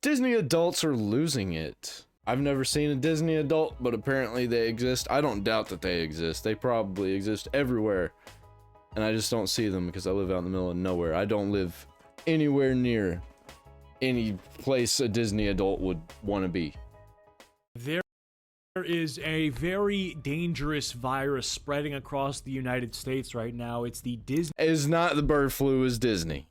Disney adults are losing it. I've never seen a Disney adult, but apparently they exist. I don't doubt that they exist. They probably exist everywhere. And I just don't see them because I live out in the middle of nowhere. I don't live anywhere near any place a Disney adult would want to be. There is a very dangerous virus spreading across the United States right now. It's the Disney. It's not the bird flu, it's Disney.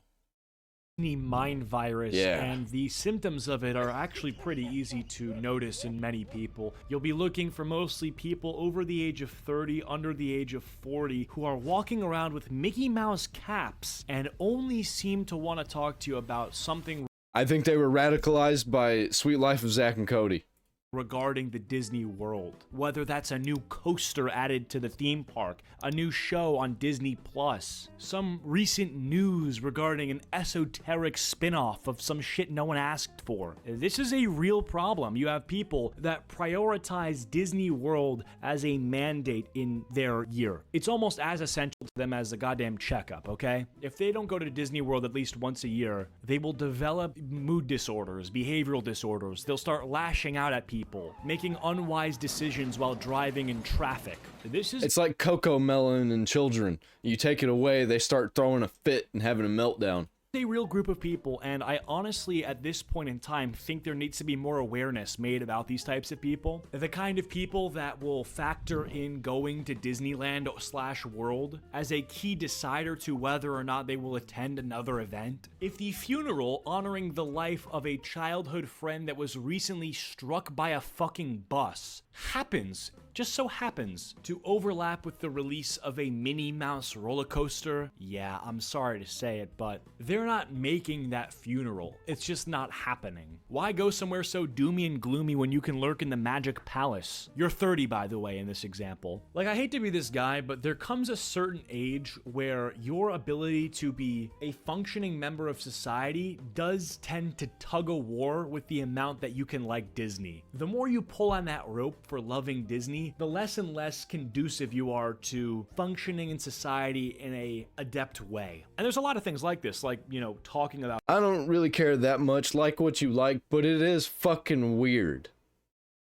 Mind virus, Yeah. and the symptoms of it are actually pretty easy to notice in many people. You'll be looking for mostly people over the age of 30, under the age of 40, who are walking around with Mickey Mouse caps and only seem to want to talk to you about something I think they were radicalized by Sweet Life of Zack and Cody. regarding the Disney World. Whether that's a new coaster added to the theme park, a new show on Disney Plus, some recent news regarding an esoteric spin-off of some shit no one asked for. This is a real problem. You have people that prioritize Disney World as a mandate in their year. It's almost as essential to them as a goddamn checkup, okay? If they don't go to Disney World at least once a year, they will develop mood disorders, behavioral disorders. They'll start lashing out at people, making unwise decisions while driving in traffic. It's like Coco Melon and children. You take it away, they start throwing a fit and having a meltdown. A real group of people, and I honestly at this point in time think there needs to be more awareness made about these types of people. The kind of people that will factor in going to Disneyland/World as a key decider to whether or not they will attend another event. If the funeral honoring the life of a childhood friend that was recently struck by a fucking bus happens, just so happens, to overlap with the release of a Minnie Mouse roller coaster, yeah, I'm sorry to say it, but they're not making that funeral. It's just not happening. Why go somewhere so doomy and gloomy when you can lurk in the Magic Palace? You're 30, by the way, in this example. Like, I hate to be this guy, but there comes a certain age where your ability to be a functioning member of society does tend to tug a war with the amount that you can like Disney. The more you pull on that rope for loving Disney, the less and less conducive you are to functioning in society in a adept way. And there's a lot of things like this, like, you know, talking about I don't really care that much, like what you like, but it is fucking weird.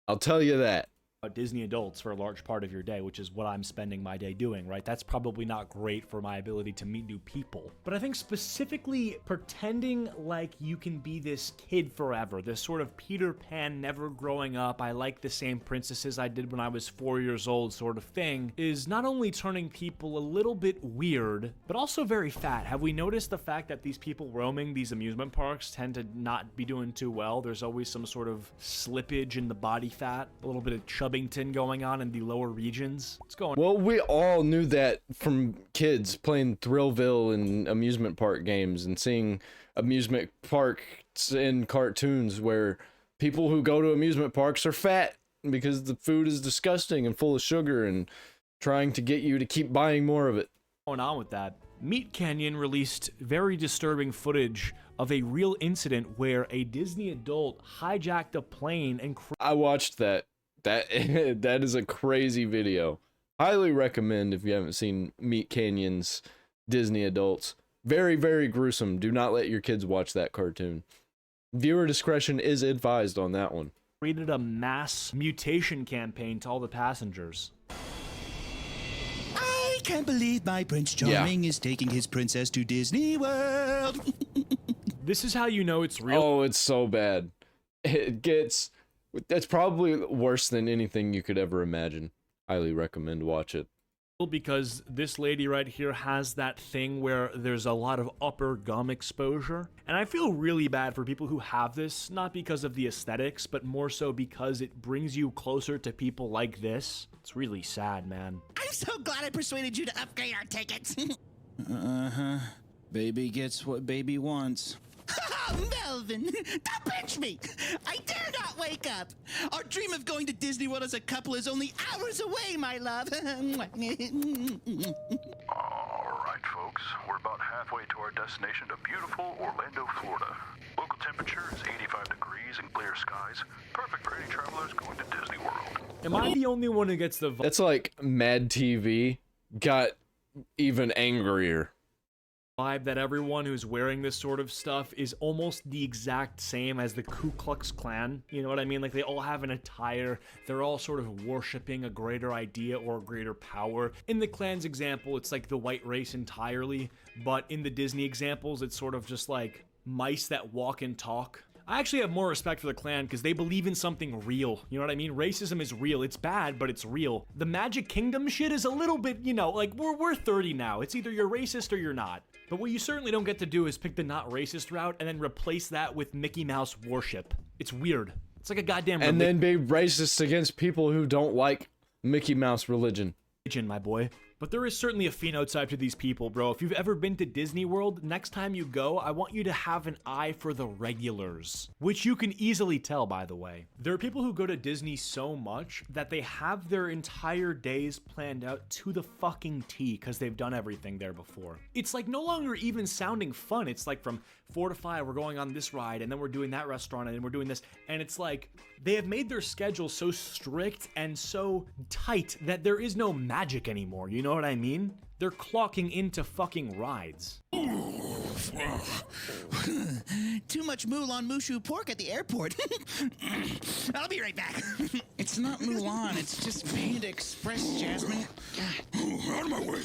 I'll tell you that. Disney adults for a large part of your day, which is what I'm spending my day doing, right? That's probably not great for my ability to meet new people. But I think specifically pretending like you can be this kid forever, this sort of Peter Pan never growing up, I like the same princesses I did when I was 4 years old sort of thing, is not only turning people a little bit weird, but also very fat. Have we noticed the fact that these people roaming these amusement parks tend to not be doing too well? There's always some sort of slippage in the body fat, a little bit of chubbing going on in the lower regions. What's going on? Well, we all knew that from kids playing Thrillville and amusement park games and seeing amusement parks in cartoons where people who go to amusement parks are fat because the food is disgusting and full of sugar and trying to get you to keep buying more of it. What's going on with that? MeatCanyon released very disturbing footage of a real incident where a Disney adult hijacked a plane and I watched that. That is a crazy video. Highly recommend if you haven't seen MeatCanyon's Disney adults. Very, very gruesome. Do not let your kids watch that cartoon. Viewer discretion is advised on that one. Created a mass mutation campaign to all the passengers. I can't believe my Prince Charming is taking his princess to Disney World. This is how you know it's real. Oh, it's so bad. That's probably worse than anything you could ever imagine. Highly recommend watch it. Because this lady right here has that thing where there's a lot of upper gum exposure. And I feel really bad for people who have this, not because of the aesthetics, but more so because it brings you closer to people like this. It's really sad, man. I'm so glad I persuaded you to upgrade our tickets. Uh-huh. Baby gets what baby wants. Melvin, don't pinch me! I dare not wake up! Our dream of going to Disney World as a couple is only hours away, my love! Alright, folks. We're about halfway to our destination to beautiful Orlando, Florida. Local temperature is 85 degrees and clear skies. Perfect for any travelers going to Disney World. Am I the only one who gets the That's like Mad TV got even angrier. vibe that everyone who's wearing this sort of stuff is almost the exact same as the Ku Klux Klan. You know what I mean? Like, they all have an attire. They're all sort of worshiping a greater idea or a greater power. In the Klan's example, it's like the white race entirely, but in the Disney examples, it's sort of just like mice that walk and talk. I actually have more respect for the Klan because they believe in something real. You know what I mean? Racism is real. It's bad, but it's real. The Magic Kingdom shit is a little bit, you know, like we're 30 now. It's either you're racist or you're not. But what you certainly don't get to do is pick the not racist route and then replace that with Mickey Mouse worship. It's weird. It's like a goddamn And then be racist against people who don't like Mickey Mouse religion. My boy. But there is certainly a phenotype to these people, bro. If you've ever been to Disney World, next time you go, I want you to have an eye for the regulars, which you can easily tell, by the way. There are people who go to Disney so much that they have their entire days planned out to the fucking T because they've done everything there before. It's like no longer even sounding fun. It's like from 4 to 5, we're going on this ride, and then we're doing that restaurant, and then we're doing this. And it's like they have made their schedule so strict and so tight that there is no magic anymore. You know what I mean? They're clocking into fucking rides. Too much Mulan Mushu pork at the airport. I'll be right back. It's not Mulan, it's just Panda Express, Jasmine. Out of my way.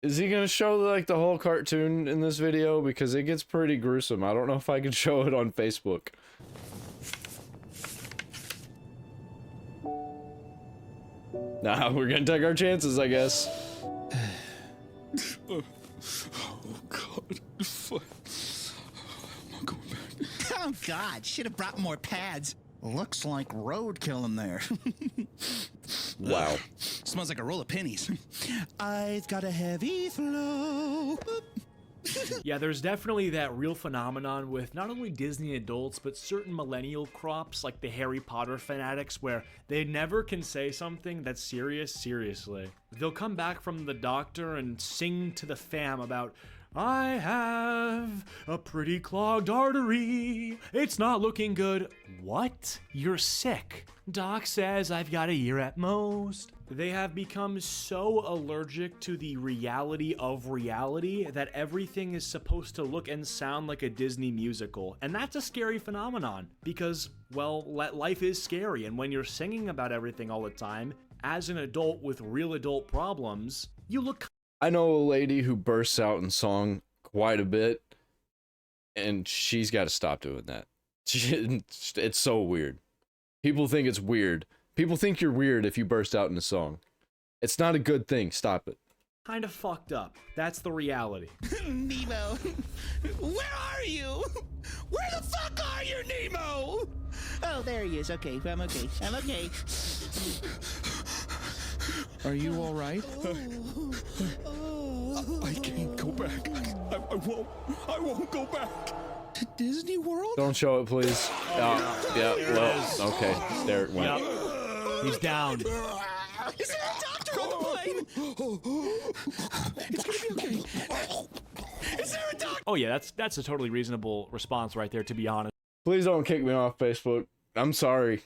Is he gonna show like the whole cartoon in this video? Because it gets pretty gruesome. I don't know if I can show it on Facebook. Nah, we're gonna take our chances, I guess. Oh God, fuck. I'm not going back. Oh God, should have brought more pads. Looks like roadkill in there. Wow. Smells like a roll of pennies. I've got a heavy flow. Yeah, there's definitely that real phenomenon with not only Disney adults, but certain millennial crops like the Harry Potter fanatics where they never can say something that's serious seriously. They'll come back from the doctor and sing to the fam about, I have a pretty clogged artery. It's not looking good. What? You're sick. Doc says I've got a year at most. They have become so allergic to the reality of reality that everything is supposed to look and sound like a Disney musical. And that's a scary phenomenon because, well, life is scary. And when you're singing about everything all the time, as an adult with real adult problems, you look. I know a lady who bursts out in song quite a bit, and she's got to stop doing that. It's so weird. People think it's weird. People think you're weird if you burst out in a song. It's not a good thing. Stop it. Kind of fucked up. That's the reality. Nemo, where are you? Where the fuck are you, Nemo? Oh, there he is. Okay, I'm okay. I'm okay. Are you all right? I can't go back. I won't go back. To Disney World? Don't show it, please. Yeah, well, okay. There it went. Yep. He's down. Is there a doctor on the plane? It's gonna be okay. Is there a doctor? Oh yeah, that's a totally reasonable response right there, to be honest. Please don't kick me off Facebook. I'm sorry.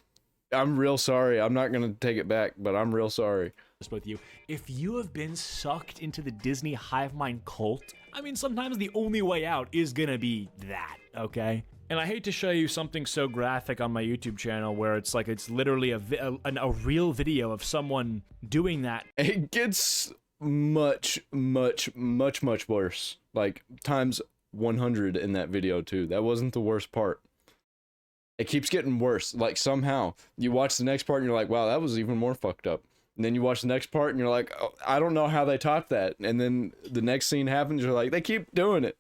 I'm real sorry. I'm not gonna take it back, but I'm real sorry. With you, if you have been sucked into the Disney hive mind cult, I mean, sometimes the only way out is gonna be that, okay? And I hate to show you something so graphic on my YouTube channel where it's like it's literally a real video of someone doing that. It gets much worse. Like times 100 in that video too. That wasn't the worst part. It keeps getting worse. Like somehow you watch the next part and you're like, wow, that was even more fucked up. And then you watch the next part and you're like, oh, I don't know how they topped that. And then the next scene happens, you're like, they keep doing it.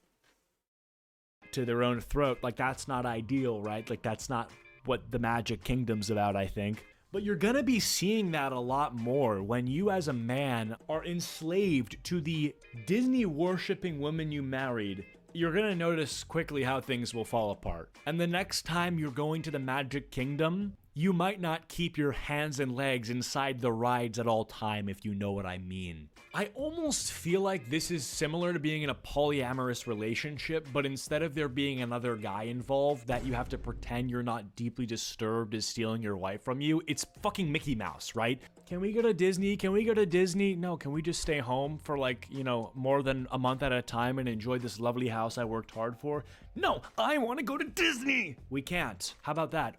To their own throat. Like, that's not ideal, right? Like, that's not what the Magic Kingdom's about, I think. But you're gonna be seeing that a lot more when you as a man are enslaved to the Disney worshipping woman you married. You're gonna notice quickly how things will fall apart. And the next time you're going to the Magic Kingdom, You might not keep your hands and legs inside the rides at all time, if you know what I mean. I almost feel like this is similar to being in a polyamorous relationship, but instead of there being another guy involved that you have to pretend you're not deeply disturbed is stealing your wife from you, it's fucking Mickey Mouse, right? Can we go to Disney? Can we go to Disney? No, can we just stay home for like, you know, more than a month at a time and enjoy this lovely house I worked hard for? No, I want to go to Disney! We can't. How about that?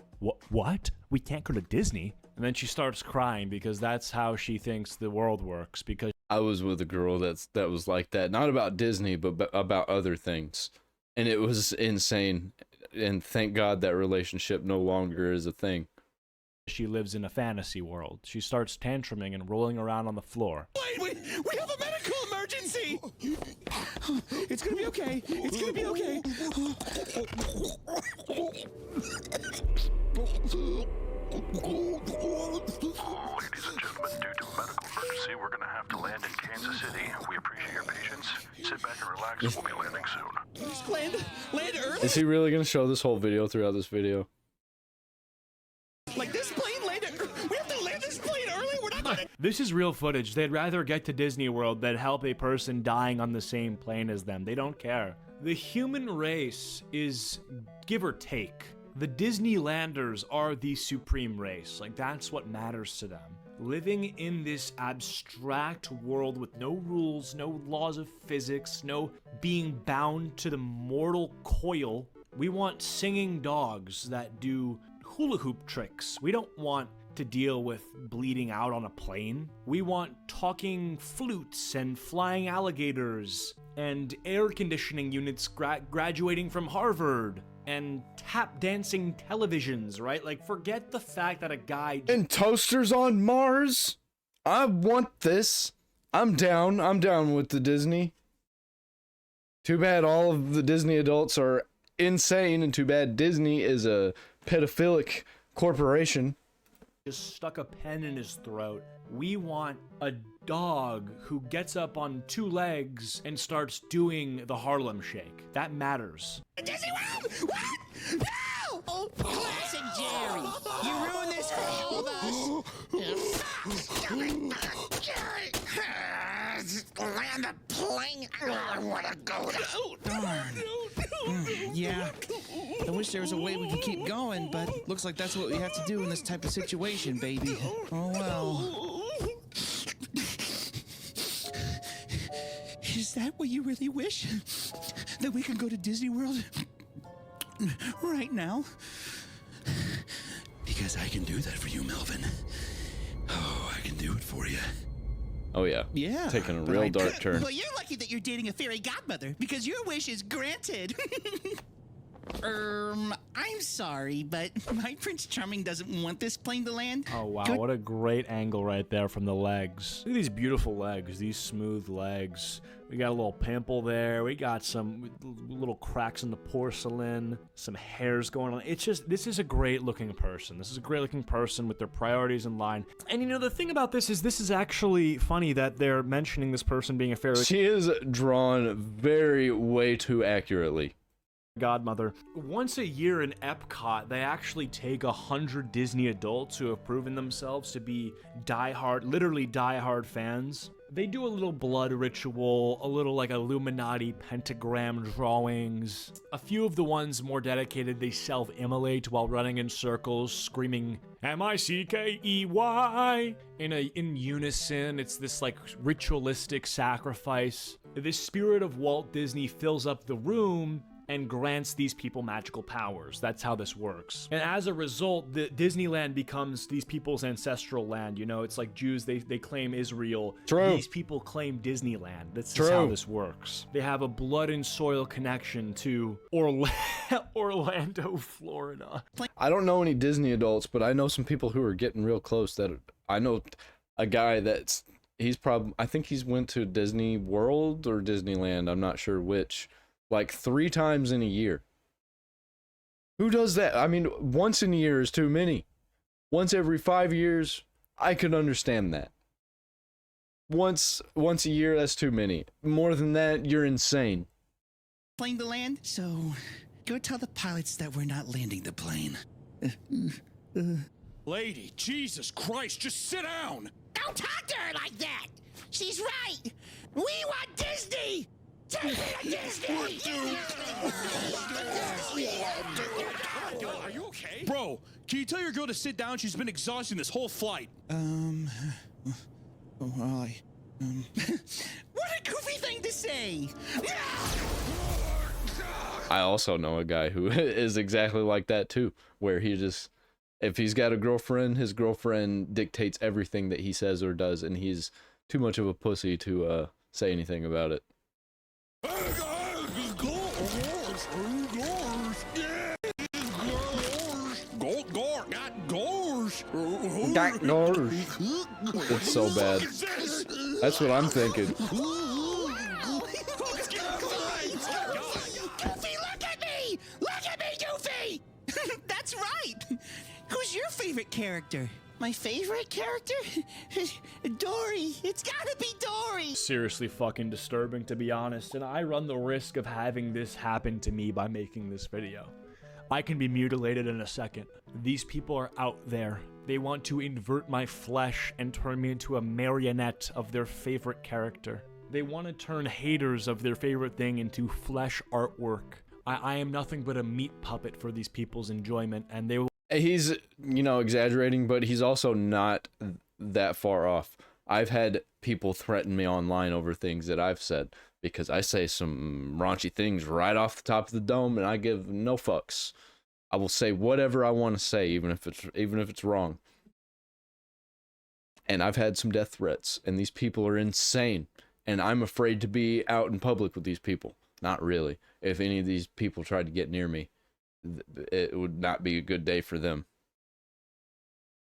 What? We can't go to Disney? And then she starts crying because that's how she thinks the world works, because I was with a girl that was like that, not about Disney, but about other things. And it was insane. And thank God that relationship no longer is a thing. she lives in a fantasy world. She starts tantruming and rolling around on the floor. Wait, we have a medical emergency! It's gonna be okay. It's gonna be okay. Ladies and gentlemen, due to a medical emergency, we're going to have to land in Kansas City. We appreciate your patience. Sit back and relax. We'll be landing soon. Just land early. Is he really going to show this whole video throughout this video? Like this plane landed. We have to land this plane early. We're not gonna. This is real footage. They'd rather get to Disney World than help a person dying on the same plane as them. They don't care. The human race is give or take. The Disneylanders are the supreme race. Like, that's what matters to them. Living in this abstract world with no rules, no laws of physics, no being bound to the mortal coil. We want singing dogs that do hula hoop tricks. We don't want to deal with bleeding out on a plane. We want talking flutes and flying alligators and air conditioning units graduating from Harvard and tap dancing televisions, right? Like, forget the fact that a guy... And toasters on Mars? I want this. I'm down. I'm down with the Disney. Too bad all of the Disney adults are insane, and too bad Disney is a pedophilic corporation. Just stuck a pen in his throat. We want a dog who gets up on two legs and starts doing the Harlem Shake. That matters. Disney World! What? No! Oh, classic Jerry. You ruined this for all of us. Jerry! Land the plane. I want to go to... Darn. Yeah. I wish there was a way we could keep going, but looks like that's what we have to do in this type of situation, baby. Oh, well. Is that what you really wish? That we could go to Disney World right now? Because I can do that for you, Melvin. Oh, I can do it for you. Oh yeah. Yeah. Taking a real dark turn. Well, you're lucky that you're dating a fairy godmother, because your wish is granted. I'm sorry, but my Prince Charming doesn't want this plane to land. Oh, wow. What a great angle right there from the legs. Look at these beautiful legs, these smooth legs. We got a little pimple there. We got some little cracks in the porcelain, some hairs going on. It's just, this is a great looking person. This is a great looking person with their priorities in line. And you know, the thing about this is actually funny that they're mentioning this person being a fairy She is drawn way too accurately. godmother. Once a year in Epcot, they actually take 100 Disney adults who have proven themselves to be literally diehard fans. They do a little blood ritual, a little like Illuminati pentagram drawings. A few of the ones more dedicated, they self-immolate while running in circles, screaming M-I-C-K-E-Y in unison. It's this like ritualistic sacrifice. This spirit of Walt Disney fills up the room and grants these people magical powers. That's how this works. And as a result, the Disneyland becomes these people's ancestral land. You know, it's like Jews, they claim Israel. True. These people claim Disneyland. That's True. just how this works. They have a blood and soil connection to Orlando, Florida. I don't know any Disney adults, but I know some people who are getting real close. That I know a guy that's, I think he's went to Disney World or Disneyland. I'm not sure which. Like 3 times in a year. Who does that? I mean, once in a year is too many. Once every 5 years, I could understand that. Once a year, that's too many. More than that, you're insane. Plane to land? So, go tell the pilots that we're not landing the plane. Lady, Jesus Christ, just sit down! Don't talk to her like that! She's right! We want Disney! Take me to Disney! Are you okay? Bro, can you tell your girl to sit down? She's been exhausting this whole flight. Well, what a goofy thing to say! I also know a guy who is exactly like that too, where he just, if he's got a girlfriend, his girlfriend dictates everything that he says or does, and he's too much of a pussy to say anything about it. It's so bad. That's what I'm thinking. Goofy, look at me! Look at me, Goofy! That's right! Who's your favorite character? My favorite character? Dory. It's gotta be Dory! Seriously fucking disturbing, to be honest, and I run the risk of having this happen to me by making this video. I can be mutilated in a second. These people are out there. They want to invert my flesh and turn me into a marionette of their favorite character. They want to turn haters of their favorite thing into flesh artwork. I am nothing but a meat puppet for these people's enjoyment, and they will. He's, you know, exaggerating, but he's also not that far off. I've had people threaten me online over things that I've said, because I say some raunchy things right off the top of the dome, and I give no fucks. I will say whatever I want to say, even if it's wrong. And I've had some death threats, and these people are insane, and I'm afraid to be out in public with these people. Not really. If any of these people tried to get near me, it would not be a good day for them.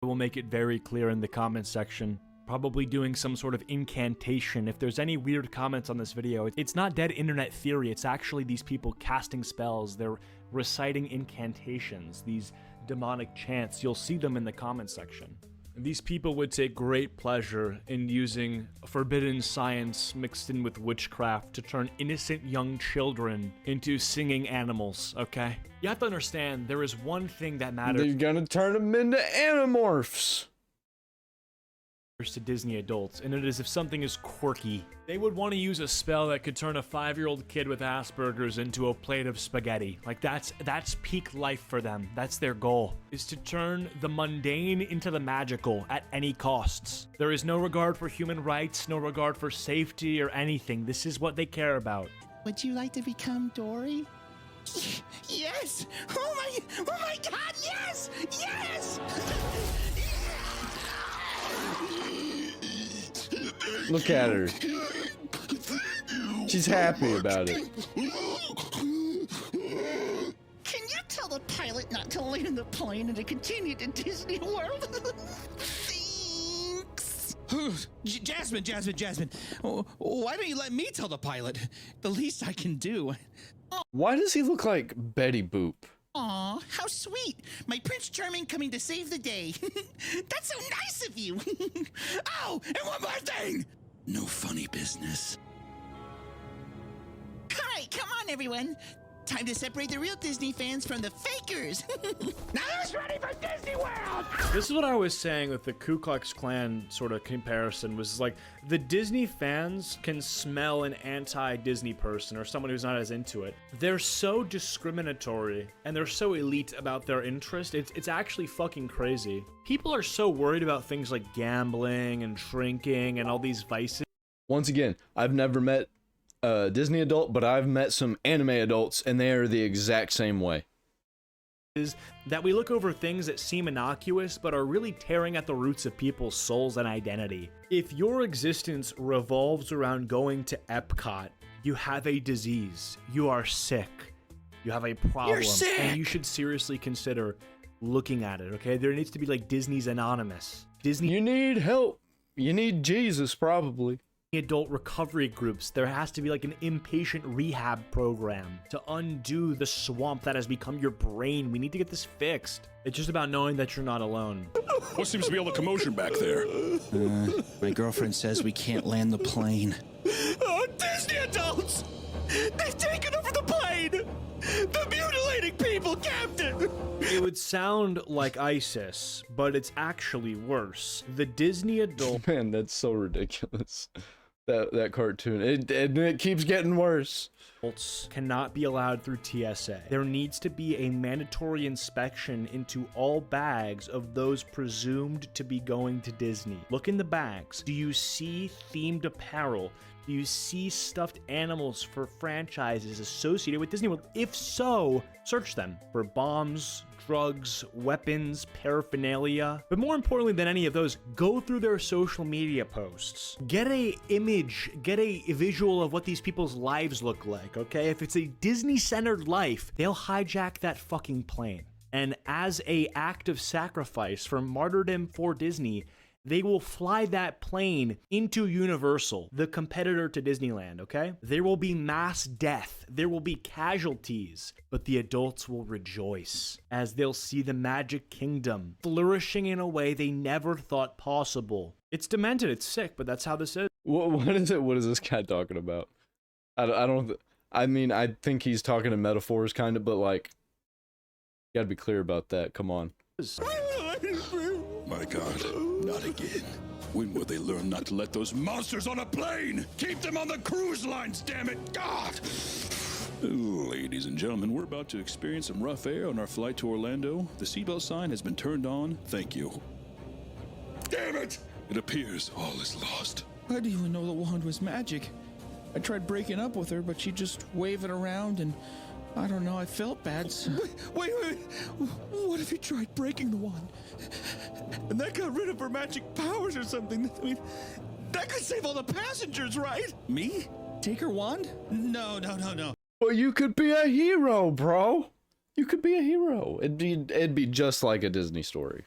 We'll make it very clear in the comment section. Probably doing some sort of incantation. If there's any weird comments on this video, it's not dead internet theory. It's actually these people casting spells. They're reciting incantations, these demonic chants. You'll see them in the comment section. These people would take great pleasure in using forbidden science mixed in with witchcraft to turn innocent young children into singing animals, okay? You have to understand, there is one thing that matters. They're gonna turn them into animorphs. To Disney adults, and it is if something is quirky. They would want to use a spell that could turn a 5-year-old kid with Asperger's into a plate of spaghetti. Like that's peak life for them. That's their goal, is to turn the mundane into the magical at any costs. There is no regard for human rights, no regard for safety or anything. This is what they care about. Would you like to become Dory? Yes! Oh my god, yes! Yes! Look at her. She's happy about it. Can you tell the pilot not to land the plane and to continue to Disney World? Thanks. Jasmine. Why don't you let me tell the pilot? The least I can do. Why does he look like Betty Boop? Aw, how sweet. My Prince Charming coming to save the day. That's so nice of you. Oh, and one more thing. No funny business. All right, come on, everyone. Time to separate the real Disney fans from the fakers. Now who's ready for Disney World? This is what I was saying with the Ku Klux Klan sort of comparison, was like the Disney fans can smell an anti-Disney person or someone who's not as into it. They're so discriminatory and they're so elite about their interest. It's actually fucking crazy. People are so worried about things like gambling and drinking and all these vices. Once again, I've never met a Disney adult, but I've met some anime adults, and they are the exact same way. Is that we look over things that seem innocuous but are really tearing at the roots of people's souls and identity. If your existence revolves around going to Epcot, you have a disease. You are sick. You have a problem. You're sick. And you should seriously consider looking at it, okay? There needs to be like Disney's Anonymous. Disney You need help. You need Jesus, probably. adult recovery groups. There has to be like an inpatient rehab program to undo the swamp that has become your brain. We need to get this fixed. It's just about knowing that you're not alone. What seems to be all the commotion back there? My girlfriend says we can't land the plane. Oh, Disney adults! They've taken over the plane! The mutilating people, Captain! would sound like ISIS, but it's actually worse. The Disney adult Man, that's so ridiculous. That cartoon. It keeps getting worse. adults cannot be allowed through TSA. There needs to be a mandatory inspection into all bags of those presumed to be going to Disney. Look in the bags. Do you see themed apparel? Do you see stuffed animals for franchises associated with Disney World? If so, search them for bombs, drugs, weapons, paraphernalia. But more importantly than any of those, go through their social media posts. Get a image, get a visual of what these people's lives look like, okay? If it's a Disney-centered life, they'll hijack that fucking plane. And as a act of sacrifice for martyrdom for Disney, they will fly that plane into Universal, the competitor to Disneyland, okay? There will be mass death. There will be casualties. But the adults will rejoice as they'll see the Magic Kingdom flourishing in a way they never thought possible. It's demented. It's sick, but that's how this is. What is it? What is this guy talking about? I mean, I think he's talking in metaphors, kind of, but like, you gotta be clear about that. Come on. My God, not again. When will they learn not to let those monsters on a plane? Keep them on the cruise lines, damn it! God! Ladies and gentlemen, we're about to experience some rough air on our flight to Orlando. The seatbelt sign has been turned on. Thank you. Damn it! It appears all is lost. I didn't even know the wand was magic. I tried breaking up with her, but she'd just wave it around and I don't know, I felt bad. So... Wait. What if you tried breaking the wand? And that got rid of her magic powers or something? I mean, that could save all the passengers, right? Me? Take her wand? No. Well, you could be a hero, bro. You could be a hero. It'd be just like a Disney story.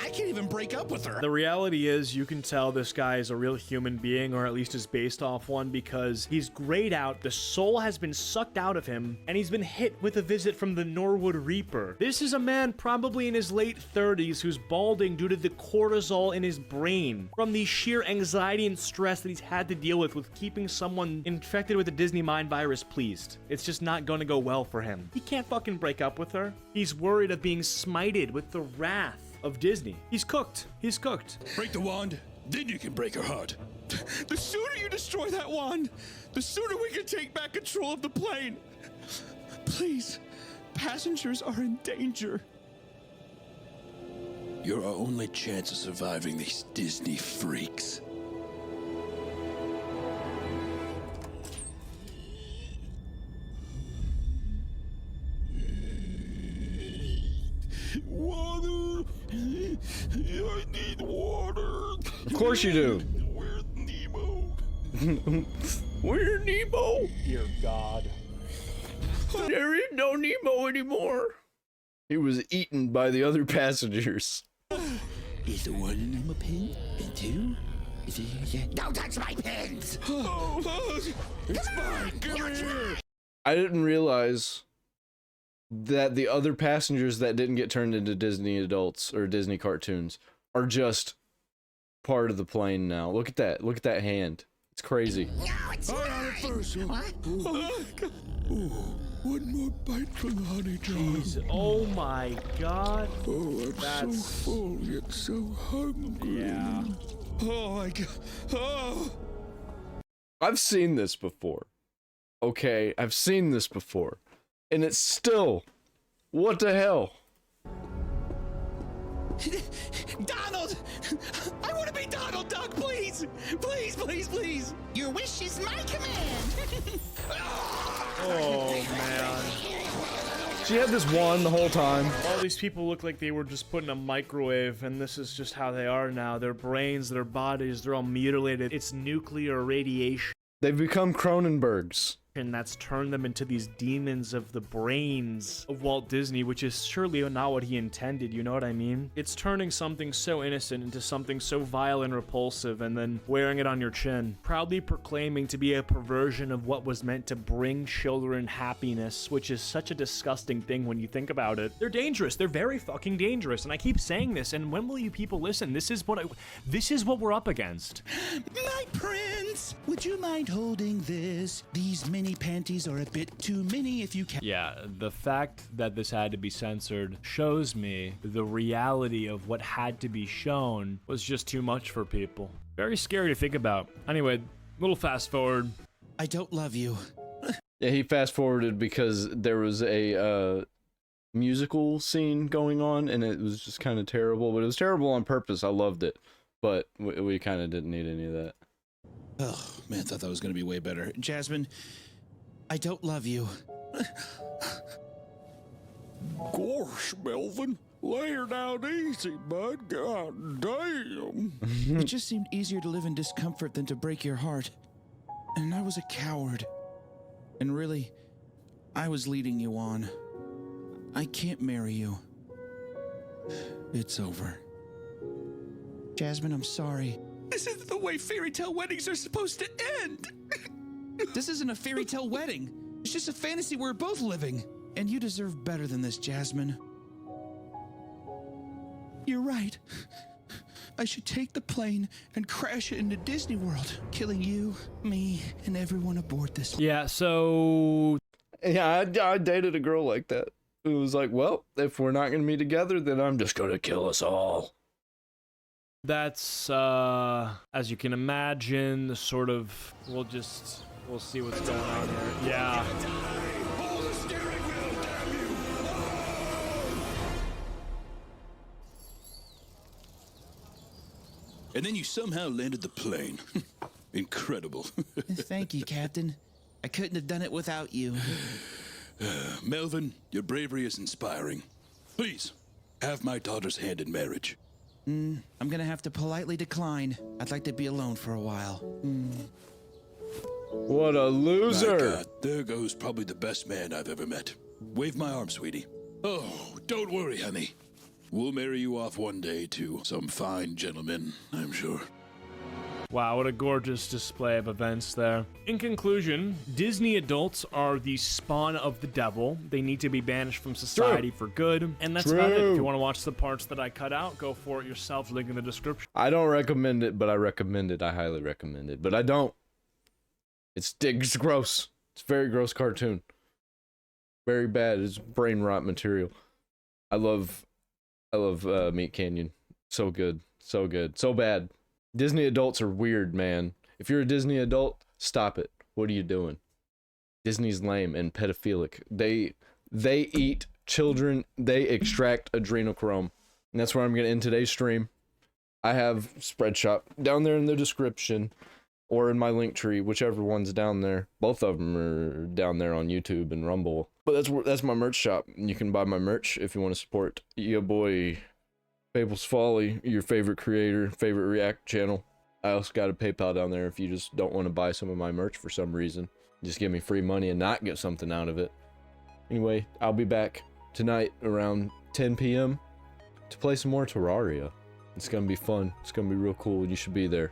I can't even break up with her. The reality is you can tell this guy is a real human being, or at least is based off one, because he's grayed out, the soul has been sucked out of him, and he's been hit with a visit from the Norwood Reaper. This is a man probably in his late 30s who's balding due to the cortisol in his brain from the sheer anxiety and stress that he's had to deal with keeping someone infected with the Disney mind virus pleased. It's just not gonna go well for him. He can't fucking break up with her. He's worried of being smited with the wrath of Disney. He's cooked. Break the wand, then you can break her heart. The sooner you destroy that wand, the sooner we can take back control of the plane. Please, passengers are in danger. You're our only chance of surviving these Disney freaks. Water! I need water! Of course you do. Where's Nemo? Where's Nemo? Dear God. There is no Nemo anymore. He was eaten by the other passengers. Is the one in my pen? And two? Don't touch my pins! It's fine! Give it here! I didn't realize that the other passengers that didn't get turned into Disney adults or Disney cartoons are just part of the plane now. Look at that. Look at that hand. It's crazy. No, it's Hold on mine. first. What? Ooh, one more bite from the honey jar. Oh my God. Oh, I'm That's- so full yet so hungry. Yeah. Oh my God. Oh. I've seen this before. Okay, I've seen this before. And it's still, what the hell? Donald! I want to be Donald Duck, please! Please! Your wish is my command! Oh man. She had this wand the whole time. All these people look like they were just put in a microwave, and this is just how they are now. Their brains, their bodies, they're all mutilated. It's nuclear radiation They've become Cronenbergs. that's turned them into these demons of the brains of Walt Disney, which is surely not what he intended, you know what I mean? It's turning something so innocent into something so vile and repulsive, and then wearing it on your chin. Proudly proclaiming to be a perversion of what was meant to bring children happiness, which is such a disgusting thing when you think about it. They're dangerous. They're very fucking dangerous, and I keep saying this, and when will you people listen? This is what we're up against. My prince! Miss, would you mind holding this? These mini panties are a bit too mini if you can. Yeah, the fact that this had to be censored shows me the reality of what had to be shown was just too much for people. Very scary to think about. Anyway, little fast forward. I don't love you. Yeah, he fast forwarded because there was a musical scene going on, and it was just kind of terrible. But it was terrible on purpose. I loved it, but we kind of didn't need any of that. Oh, man, I thought that was going to be way better. Jasmine, I don't love you. Gosh, Melvin, lay her down easy, bud. God damn. It just seemed easier to live in discomfort than to break your heart. And I was a coward. And really, I was leading you on. I can't marry you. It's over. Jasmine, I'm sorry. This isn't the way fairy tale weddings are supposed to end. This isn't a fairy tale wedding. It's just a fantasy we're both living. And you deserve better than this, Jasmine. You're right. I should take the plane and crash it into Disney World, killing you, me, and everyone aboard this. Yeah, so Yeah, I dated a girl like that. It was like, well, if we're not gonna be together, then I'm just gonna kill us all. that's, as you can imagine, the sort of, we'll see what's going on here. Yeah. Hold the steering wheel, damn you! And then you somehow landed the plane. Incredible. Thank you, Captain. I couldn't have done it without you. Melvin, your bravery is inspiring. Please, have my daughter's hand in marriage. I'm gonna have to politely decline. I'd like to be alone for a while. What a My loser! God, there goes probably the best man I've ever met. Wave my arm, sweetie. Oh, don't worry, honey. We'll marry you off one day to some fine gentleman, I'm sure. Wow, what a gorgeous display of events there. In conclusion, Disney adults are the spawn of the devil. They need to be banished from society for good. And that's about it. If you want to watch the parts that I cut out, go for it yourself. Link in the description. I don't recommend it, but I recommend it. I highly recommend it, but I don't. It's gross. It's a very gross cartoon. Very bad. It's brain rot material. I love MeatCanyon. So good. So good. So bad. Disney adults are weird, man. If you're a Disney adult, stop it. What are you doing? Disney's lame and pedophilic. They eat children. They extract adrenochrome. And that's where I'm going to end today's stream. I have Spreadshop down there in the description or in my link tree, whichever one's down there. Both of them are down there on YouTube and Rumble. But that's my merch shop. You can buy my merch if you want to support your boy Fable's Folly, your favorite creator, favorite React channel. I also got a PayPal down there if you just don't want to buy some of my merch for some reason. Just give me free money and not get something out of it. Anyway, I'll be back tonight around 10 p.m. to play some more Terraria. It's going to be fun. It's going to be real cool. You should be there.